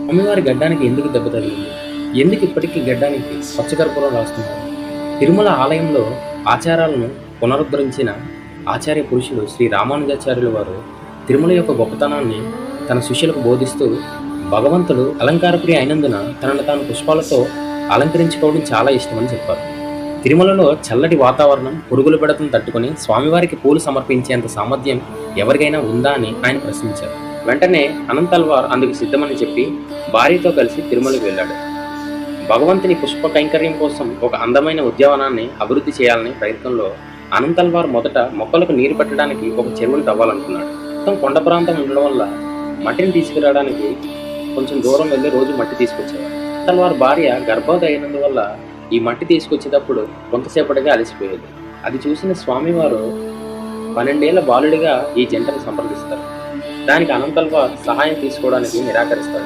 స్వామివారి గడ్డానికి ఎందుకు దెబ్బ తగిలింది? ఎందుకు ఇప్పటికీ గడ్డానికి పచ్చకర్పూరం రాస్తున్నారు? తిరుమల ఆలయంలో ఆచారాలను పునరుద్ధరించిన ఆచార్య పురుషుడు శ్రీ రామానుజాచార్యుల వారు తిరుమల యొక్క గొప్పతనాన్ని తన శిష్యులకు బోధిస్తూ, భగవంతుడు అలంకారప్రియ అయినందున తనను తాను పుష్పాలతో అలంకరించుకోవడం చాలా ఇష్టమని చెప్పారు. తిరుమలలో చల్లటి వాతావరణం, పురుగుల బెడతను తట్టుకొని స్వామివారికి పూలు సమర్పించేంత సామర్థ్యం ఎవరికైనా ఉందా అని ఆయన ప్రశ్నించారు. వెంటనే అనంతల్వార్ అందుకు సిద్ధమని చెప్పి భార్యతో కలిసి తిరుమలకు వెళ్ళాడు. భగవంతుని పుష్ప కైంకర్యం కోసం ఒక అందమైన ఉద్యానవనాన్ని అభివృద్ధి చేయాలనే ప్రయత్నంలో అనంతల్వార్ మొదట మొక్కలకు నీరు పెట్టడానికి ఒక చెరువును తవ్వాలనుకున్నాడు. మొత్తం కొండ ప్రాంతం ఉండడం వల్ల మట్టిని తీసుకురావడానికి కొంచెం దూరం వెళ్ళి రోజు మట్టి తీసుకొచ్చేవారు. అనంతల్వార్ భార్య గర్భవతి అయినందువల్ల ఈ మట్టి తీసుకొచ్చేటప్పుడు కొంతసేపటిగా అలసిపోయేది. అది చూసిన స్వామివారు 12 ఏళ్ల బాలుడిగా ఈ జంటను సంప్రదిస్తారు. దానికి అనంతల్వార్ సహాయం తీసుకోవడానికి నిరాకరిస్తారు.